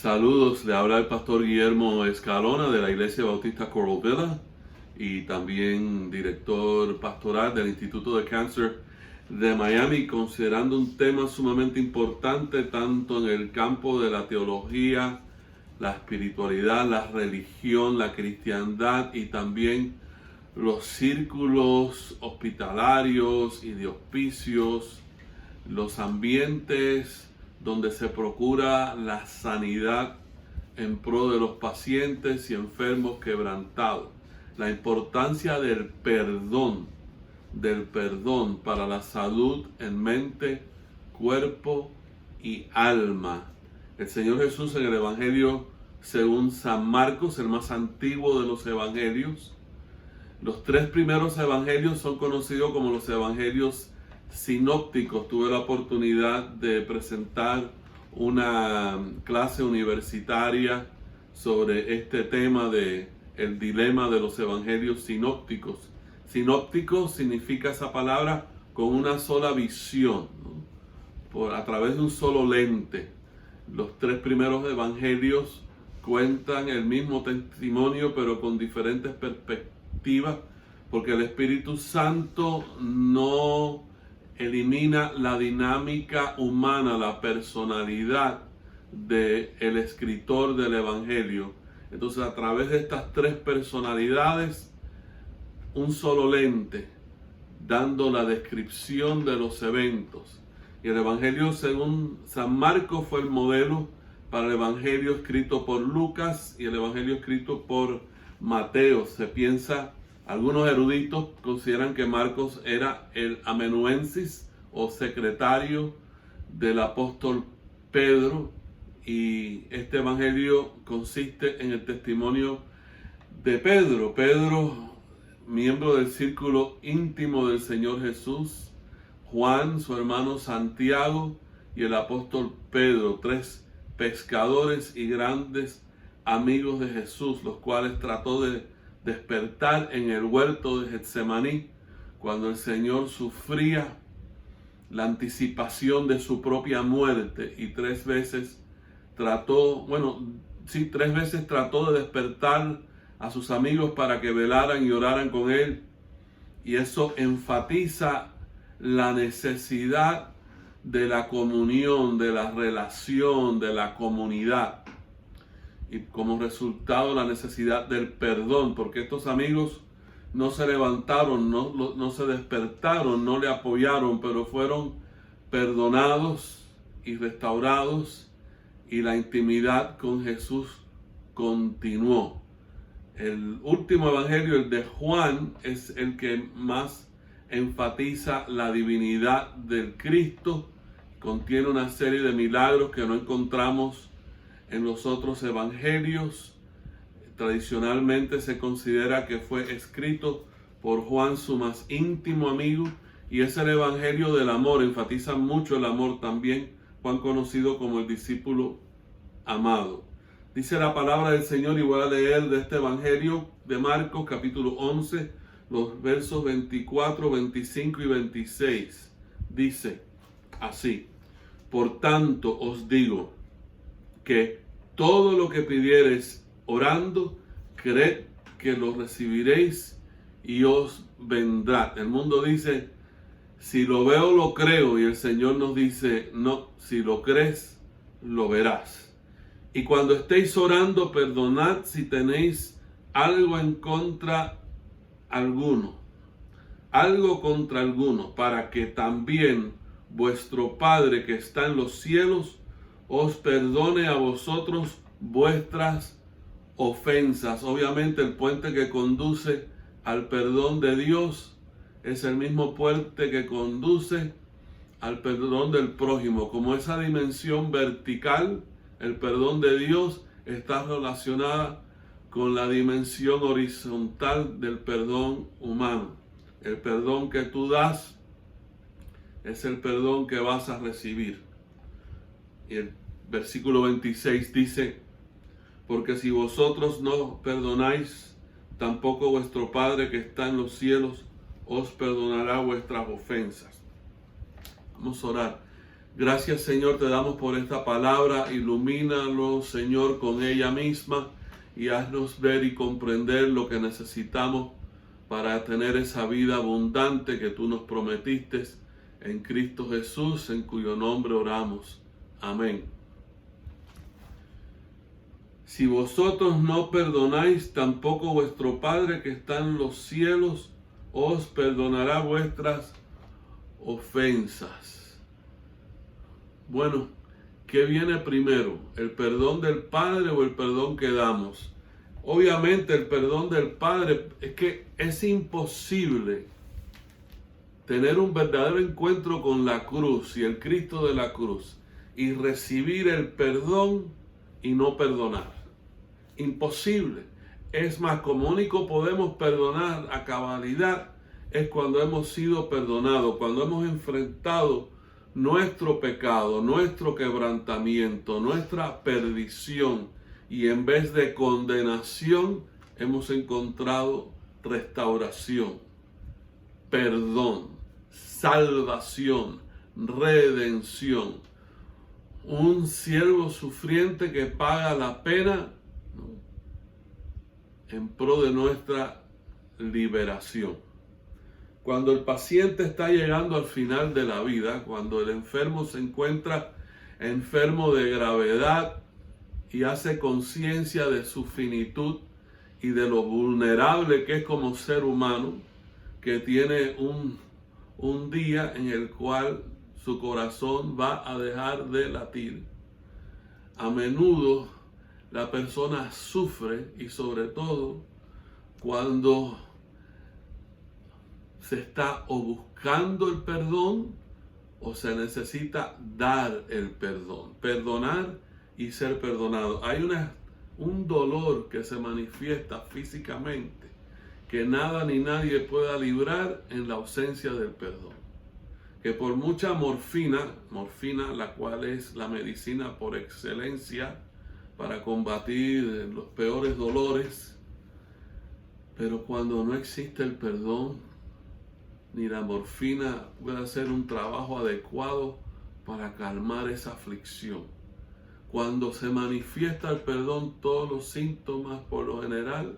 Saludos, le habla el pastor Guillermo Escalona de la Iglesia Bautista Coral Villa y también director pastoral del Instituto de Cáncer de Miami, considerando un tema sumamente importante tanto en el campo de la teología, la espiritualidad, la religión, la cristiandad y también los círculos hospitalarios y de hospicios, los ambientes donde se procura la sanidad en pro de los pacientes y enfermos quebrantados. La importancia del perdón para la salud en mente, cuerpo y alma. El Señor Jesús en el Evangelio según San Marcos, el más antiguo de los evangelios. Los tres primeros evangelios son conocidos como los evangelios sinópticos. Tuve la oportunidad de presentar una clase universitaria sobre este tema de el dilema de los evangelios sinópticos. Sinóptico significa esa palabra con una sola visión, ¿no? A través de un solo lente. Los tres primeros evangelios cuentan el mismo testimonio pero con diferentes perspectivas, porque el Espíritu Santo no elimina la dinámica humana, la personalidad del escritor del Evangelio. Entonces, a través de estas tres personalidades, un solo lente, dando la descripción de los eventos. Y el Evangelio según San Marcos fue el modelo para el Evangelio escrito por Lucas y el Evangelio escrito por Mateo. Se piensa, algunos eruditos consideran que Marcos era el amanuensis o secretario del apóstol Pedro, y este evangelio consiste en el testimonio de Pedro. Pedro, miembro del círculo íntimo del Señor Jesús, Juan, su hermano Santiago y el apóstol Pedro, tres pescadores y grandes amigos de Jesús, los cuales trató de despertar en el huerto de Getsemaní, cuando el Señor sufría la anticipación de su propia muerte, y tres veces trató de despertar a sus amigos para que velaran y oraran con él, y eso enfatiza la necesidad de la comunión, de la relación, de la comunidad, y como resultado la necesidad del perdón, porque estos amigos no se levantaron, no se despertaron, no le apoyaron, pero fueron perdonados y restaurados, y la intimidad con Jesús continuó. El último evangelio, el de Juan, es el que más enfatiza la divinidad del Cristo. Contiene una serie de milagros que no encontramos en los otros evangelios. Tradicionalmente se considera que fue escrito por Juan, su más íntimo amigo, y es el evangelio del amor. Enfatiza mucho el amor también, Juan, conocido como el discípulo amado. Dice la palabra del Señor, y voy a leer de este evangelio de Marcos capítulo 11, los versos 24, 25 y 26. Dice así: por tanto os digo que todo lo que pidiereis orando, creed que lo recibiréis y os vendrá. El mundo dice, si lo veo, lo creo, y el Señor nos dice, no, si lo crees, lo verás. Y cuando estéis orando, perdonad si tenéis algo contra alguno, para que también vuestro Padre que está en los cielos os perdone a vosotros vuestras ofensas. Obviamente el puente que conduce al perdón de Dios es el mismo puente que conduce al perdón del prójimo. Como esa dimensión vertical, el perdón de Dios está relacionada con la dimensión horizontal del perdón humano. El perdón que tú das es el perdón que vas a recibir. Y el versículo 26 dice, porque si vosotros no perdonáis, tampoco vuestro Padre que está en los cielos os perdonará vuestras ofensas. Vamos a orar. Gracias, Señor, te damos por esta palabra. Ilumínanos, Señor, con ella misma y haznos ver y comprender lo que necesitamos para tener esa vida abundante que tú nos prometiste en Cristo Jesús, en cuyo nombre oramos. Amén. Si vosotros no perdonáis, tampoco vuestro Padre que está en los cielos os perdonará vuestras ofensas. Bueno, ¿qué viene primero? ¿El perdón del Padre o el perdón que damos? Obviamente el perdón del Padre, es que es imposible tener un verdadero encuentro con la cruz y el Cristo de la cruz y recibir el perdón y no perdonar. Imposible. Es más, como único podemos perdonar a cabalidad es cuando hemos sido perdonados, cuando hemos enfrentado nuestro pecado, nuestro quebrantamiento, nuestra perdición, y en vez de condenación hemos encontrado restauración, perdón, salvación, redención. Un siervo sufriente que paga la pena en pro de nuestra liberación. Cuando el paciente está llegando al final de la vida, cuando el enfermo se encuentra enfermo de gravedad y hace conciencia de su finitud y de lo vulnerable que es como ser humano, que tiene un día en el cual su corazón va a dejar de latir. A menudo la persona sufre, y sobre todo cuando se está o buscando el perdón o se necesita dar el perdón. Perdonar y ser perdonado. Hay un dolor que se manifiesta físicamente que nada ni nadie pueda librar en la ausencia del perdón. Que por mucha morfina, la cual es la medicina por excelencia para combatir los peores dolores, pero cuando no existe el perdón, ni la morfina puede hacer un trabajo adecuado para calmar esa aflicción. Cuando se manifiesta el perdón, todos los síntomas, por lo general,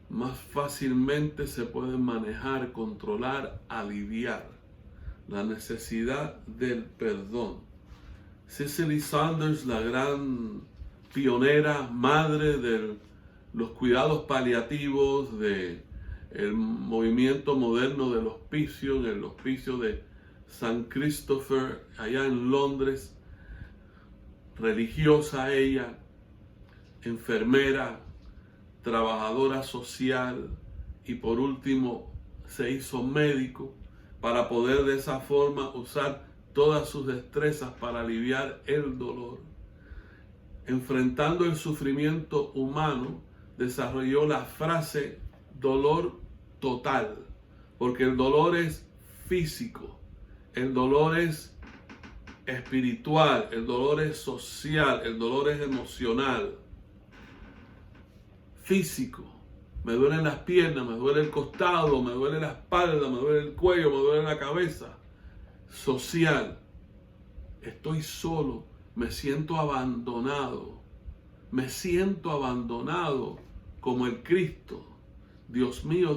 más fácilmente se pueden manejar, controlar, aliviar. La necesidad del perdón. Cicely Saunders, la gran pionera, madre de los cuidados paliativos, de el movimiento moderno del hospicio, en el hospicio de San Christopher, allá en Londres, religiosa ella, enfermera, trabajadora social y por último se hizo médico para poder de esa forma usar todas sus destrezas para aliviar el dolor. Enfrentando el sufrimiento humano, desarrolló la frase dolor total, porque el dolor es físico, el dolor es espiritual, el dolor es social, el dolor es emocional, físico. Me duelen las piernas, me duele el costado, me duele la espalda, me duele el cuello, me duele la cabeza. Social, estoy solo, me siento abandonado como el Cristo. Dios mío,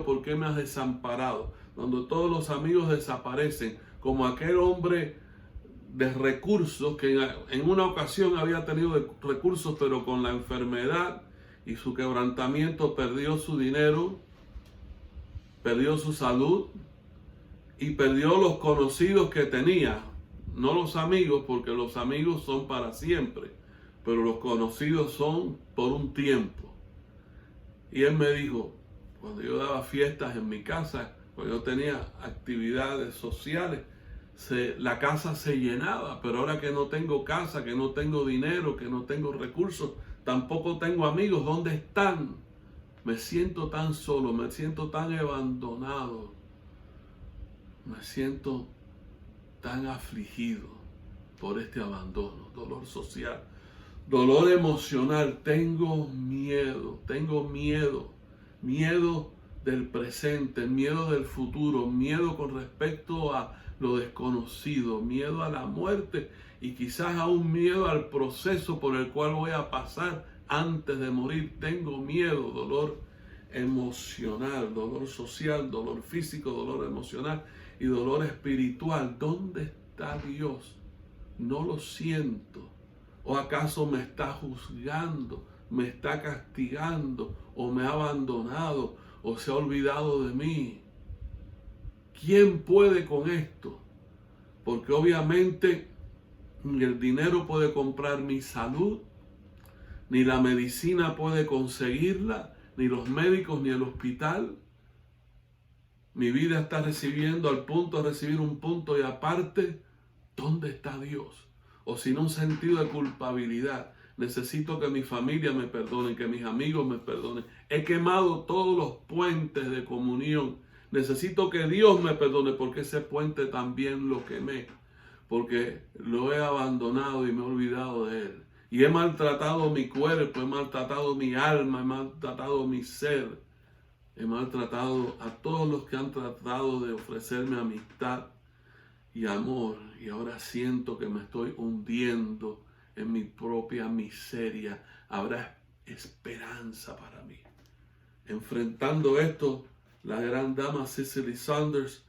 ¿por qué me has desamparado? Cuando todos los amigos desaparecen, como aquel hombre de recursos que en una ocasión había tenido recursos, pero con la enfermedad y su quebrantamiento perdió su dinero, perdió su salud y perdió los conocidos que tenía. No los amigos, porque los amigos son para siempre, pero los conocidos son por un tiempo. Y él me dijo, cuando yo daba fiestas en mi casa, cuando yo tenía actividades sociales, la casa se llenaba, pero ahora que no tengo casa, que no tengo dinero, que no tengo recursos, tampoco tengo amigos, ¿dónde están? Me siento tan solo, me siento tan abandonado, me siento tan afligido por este abandono, dolor social, dolor emocional. Tengo miedo del presente, miedo del futuro, miedo con respecto a lo desconocido, miedo a la muerte y quizás aún miedo al proceso por el cual voy a pasar antes de morir. Tengo miedo, dolor emocional, dolor social, dolor físico, dolor emocional y dolor espiritual. ¿Dónde está Dios? No lo siento. ¿O acaso me está juzgando, me está castigando, o me ha abandonado, o se ha olvidado de mí? ¿Quién puede con esto? Porque obviamente ni el dinero puede comprar mi salud, ni la medicina puede conseguirla, ni los médicos, ni el hospital. Mi vida está recibiendo al punto de recibir un punto y aparte. ¿Dónde está Dios? O sin un sentido de culpabilidad. Necesito que mi familia me perdone, que mis amigos me perdonen. He quemado todos los puentes de comunión. Necesito que Dios me perdone porque ese puente también lo quemé. Porque lo he abandonado y me he olvidado de Él. Y he maltratado mi cuerpo, he maltratado mi alma, he maltratado mi ser. He maltratado a todos los que han tratado de ofrecerme amistad y amor, y ahora siento que me estoy hundiendo en mi propia miseria. Habrá esperanza para mí. Enfrentando esto, la gran dama Cicely Saunders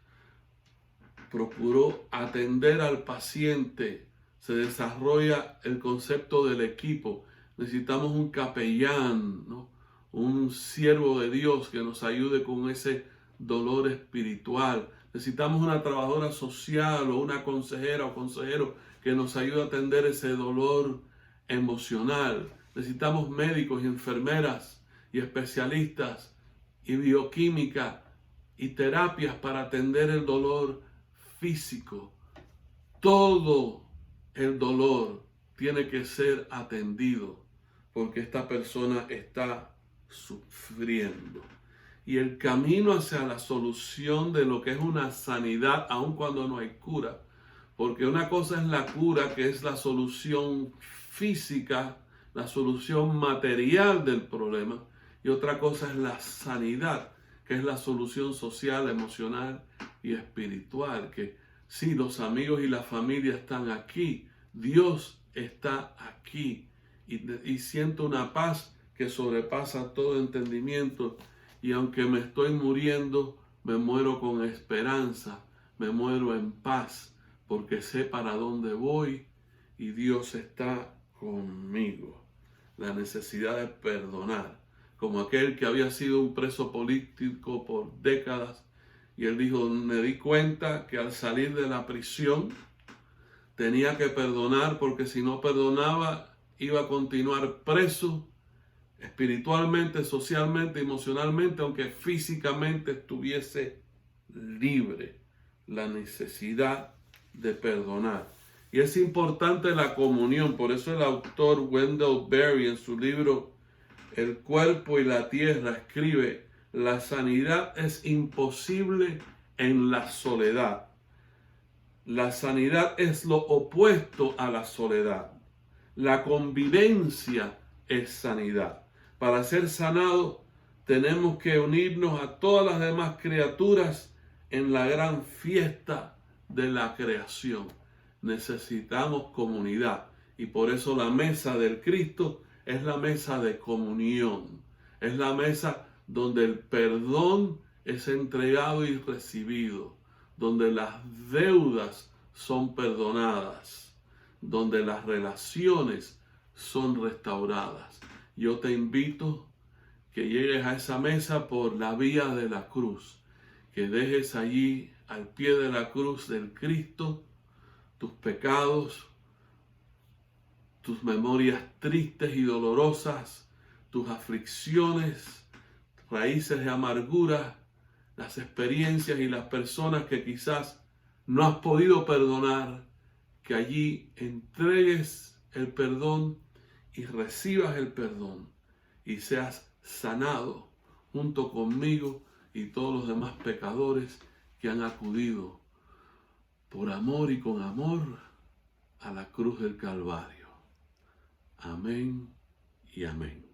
procuró atender al paciente. Se desarrolla el concepto del equipo. Necesitamos un capellán, ¿no? Un siervo de Dios que nos ayude con ese dolor espiritual. Necesitamos una trabajadora social o una consejera o consejero que nos ayude a atender ese dolor emocional. Necesitamos médicos y enfermeras y especialistas y bioquímica y terapias para atender el dolor físico. Todo el dolor tiene que ser atendido porque esta persona está sufriendo. Y el camino hacia la solución de lo que es una sanidad, aun cuando no hay cura, porque una cosa es la cura, que es la solución física, la solución material del problema, y otra cosa es la sanidad, que es la solución social, emocional y espiritual, que sí, los amigos y la familia están aquí, Dios está aquí, y siento una paz que sobrepasa todo entendimiento. Y aunque me estoy muriendo, me muero con esperanza, me muero en paz, porque sé para dónde voy y Dios está conmigo. La necesidad de perdonar, como aquel que había sido un preso político por décadas, y él dijo, me di cuenta que al salir de la prisión tenía que perdonar, porque si no perdonaba iba a continuar preso, espiritualmente, socialmente, emocionalmente, aunque físicamente estuviese libre. La necesidad de perdonar. Y es importante la comunión. Por eso el autor Wendell Berry en su libro El cuerpo y la tierra escribe: la sanidad es imposible en la soledad. La sanidad es lo opuesto a la soledad. La convivencia es sanidad. Para ser sanados tenemos que unirnos a todas las demás criaturas en la gran fiesta de la creación. Necesitamos comunidad y por eso la mesa del Cristo es la mesa de comunión. Es la mesa donde el perdón es entregado y recibido, donde las deudas son perdonadas, donde las relaciones son restauradas. Yo te invito que llegues a esa mesa por la vía de la cruz, que dejes allí al pie de la cruz del Cristo tus pecados, tus memorias tristes y dolorosas, tus aflicciones, raíces de amargura, las experiencias y las personas que quizás no has podido perdonar, que allí entregues el perdón y recibas el perdón y seas sanado junto conmigo y todos los demás pecadores que han acudido por amor y con amor a la cruz del Calvario. Amén y amén.